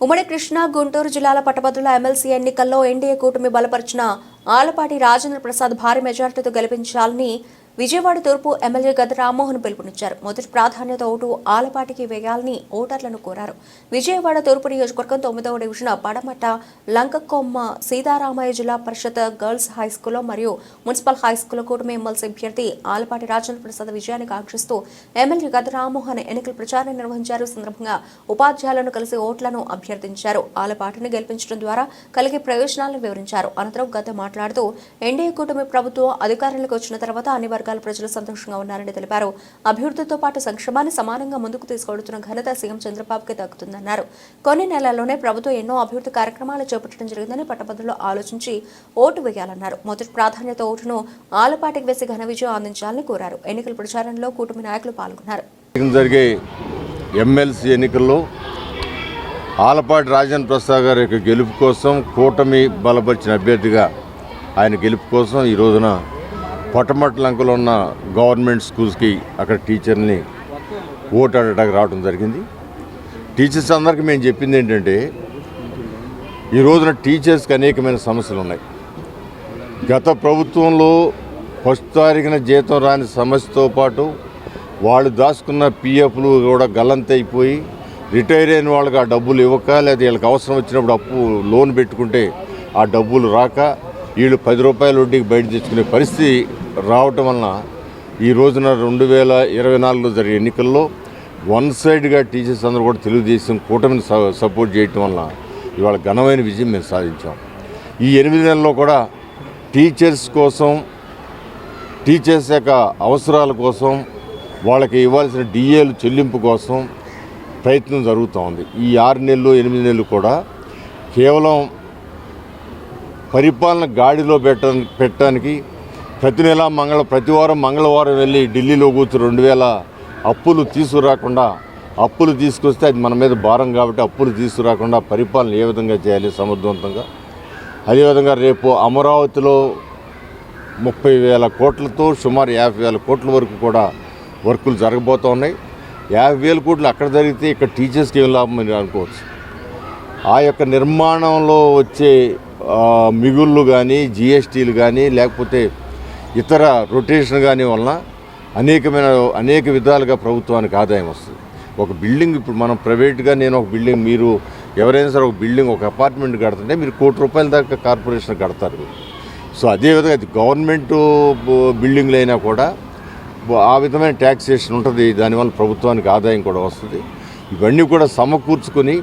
ఉమ్మడి కృష్ణా గుంటూరు జిల్లాల పట్టభద్రుల ఎమ్మెల్సీ ఎన్నికల్లో ఎన్డీఏ కూటమి బలపరిచిన ఆలపాటి రాజేంద్ర ప్రసాద్ భారీ మెజార్టీతో గెలిపించాలని విజయవాడ తూర్పు ఎమ్మెల్యే గద్ద రామ్మోహన్ పిలుపునిచ్చారు. మొదటి ప్రాధాన్యత ఓటు ఆలపాటికి వేయాలని ఓటర్లను కోరారు. విజయవాడ తూర్పు నియోజకవర్గం 9వ డివిజన్ పడమట లంకకొమ్మ సీతారామయ్య జిల్లా పరిషత్ గర్ల్స్ హైస్కూల్లో మరియు మున్సిపల్ హైస్కూల్లో కూటమి ఎమ్మెల్సీ అభ్యర్థి ఆలపాటి రాజేంద్ర ప్రసాద్ విజయాన్ని కాంక్షిస్తూ ఎమ్మెల్యే గద్ద రామ్మోహన్ ఎన్నికల ప్రచారం నిర్వహించారు. సందర్భంగా ఉపాధ్యాయులను కలిసి ఓట్లను అభ్యర్థించారు. ఆలపాటిని గెలిపించడం ద్వారా కలిగే ప్రయోజనాలను వివరించారు. అనంతరం గద్ద మాట్లాడుతూ ఎన్డీఏ కూటమి ప్రభుత్వం అధికారంలోకి వచ్చిన తర్వాత అన్ని వర్గాల ప్రజలు సంతోషంగా ఉన్నారని తెలిపారు. అభివృద్ధితో పాటు సంక్షేమాన్ని సమానంగా ముందుకు తీసుకెళ్తున్న ఘనత సీఎం చంద్రబాబుకి దక్కుతుందన్నారు. కొన్ని నెలల్లోనే ప్రభుత్వం ఎన్నో అభివృద్ధి కార్యక్రమాలు చేపట్టడం జరిగిందని పట్టభద్రులు ఆలోచించి ఓటు వేయాలన్నారు. మొదటి ప్రాధాన్యత ఓటును ఆలపాటికి వేసి ఘన విజయం అందించాలని కోరారు. ఎన్నికల ప్రచారంలో కూటమి నాయకులు పాల్గొన్నారు. జరిగే ఎమ్మెల్సీ ఎన్నికల్లో ఆలపాటి రాజేంద్ర ప్రసాద్ గారి యొక్క గెలుపు కోసం కూటమి బలపరిచిన అభ్యర్థిగా ఆయన గెలుపు కోసం ఈ రోజున పొట్టమట్ల లంకలో ఉన్న గవర్నమెంట్ స్కూల్స్కి అక్కడ టీచర్ని ఓటు అడగడానికి రావడం జరిగింది. టీచర్స్ అందరికీ మేము చెప్పింది ఏంటంటే ఈ రోజున టీచర్స్కి అనేకమైన సమస్యలు ఉన్నాయి. గత ప్రభుత్వంలో ఫస్ట్ తారీఖున జీతం రాని సమస్యతో పాటు వాళ్ళు దాచుకున్న పిఎఫ్లు కూడా గల్లంతైపోయి రిటైర్ అయిన వాళ్ళకి ఆ డబ్బులు ఇవ్వక లేదా వీళ్ళకి అవసరం వచ్చినప్పుడు అప్పు లోన్ పెట్టుకుంటే ఆ డబ్బులు రాక వీళ్ళు 10 రూపాయల వడ్డీకి బయట తెచ్చుకునే పరిస్థితి రావటం వలన ఈ రోజున 2024లో జరిగే ఎన్నికల్లో వన్ సైడ్గా టీచర్స్ అందరూ కూడా తెలుగుదేశం కూటమిని సపోర్ట్ చేయటం వలన ఇవాళ ఘనమైన విజయం మేము సాధించాం. ఈ 8 నెలల్లో కూడా టీచర్స్ కోసం, టీచర్స్ యొక్క అవసరాల కోసం, వాళ్ళకి ఇవ్వాల్సిన డిఏలు చెల్లింపు కోసం ప్రయత్నం జరుగుతూ ఉంది. ఈ 6 నెలలు 8 నెలలు కూడా కేవలం పరిపాలన గాడిలో పెట్టడానికి ప్రతి వారం మంగళవారం వెళ్ళి ఢిల్లీలో కూర్చొని 2000 అప్పులు తీసుకురాకుండా, అప్పులు తీసుకొస్తే అది మన మీద భారం కాబట్టి అప్పులు తీసుకురాకుండా పరిపాలన ఏ విధంగా చేయాలి సమర్థవంతంగా. అదేవిధంగా రేపు అమరావతిలో 30,000 కోట్లతో సుమారు 50,000 కోట్ల వరకు కూడా వర్కులు జరగబోతూ ఉన్నాయి. 50,000 కోట్లు అక్కడ జరిగితే ఇక్కడ టీచర్స్కి ఏం లాభం అని అనుకోవచ్చు. ఆ యొక్క నిర్మాణంలో వచ్చే మిగుళ్ళు కానీ, జిఎస్టీలు కానీ, లేకపోతే ఇతర రొటేషన్ కానీ వలన అనేక విధాలుగా ప్రభుత్వానికి ఆదాయం వస్తుంది. ఒక బిల్డింగ్ ఇప్పుడు మనం ప్రైవేట్గా నేను ఒక బిల్డింగ్, మీరు ఎవరైనా సరే ఒక బిల్డింగ్, ఒక అపార్ట్మెంట్ కడుతుంటే మీరు ₹1,00,00,000 దాకా కార్పొరేషన్ కడతారు. సో అదేవిధంగా అది గవర్నమెంట్ బిల్డింగ్లు అయినా కూడా ఆ విధమైన ట్యాక్సేషన్ ఉంటుంది. దానివల్ల ప్రభుత్వానికి ఆదాయం కూడా వస్తుంది. ఇవన్నీ కూడా సమకూర్చుకొని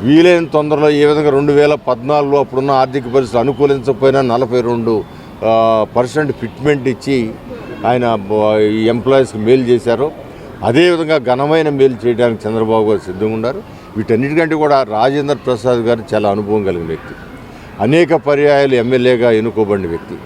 వీలైన తొందరలో ఏ విధంగా 2014లో అప్పుడున్న ఆర్థిక పరిస్థితులు అనుకూలించకపోయినా 42% ఫిట్మెంట్ ఇచ్చి ఆయన ఈ ఎంప్లాయీస్కి మేలు చేశారు. అదేవిధంగా ఘనమైన మేలు చేయడానికి చంద్రబాబు గారు సిద్ధంగా ఉన్నారు. వీటన్నిటికంటే కూడా రాజేంద్ర ప్రసాద్ గారు చాలా అనుభవం కలిగిన వ్యక్తి, అనేక పర్యాయాలు ఎమ్మెల్యేగా ఎన్నుకోబడిన వ్యక్తి.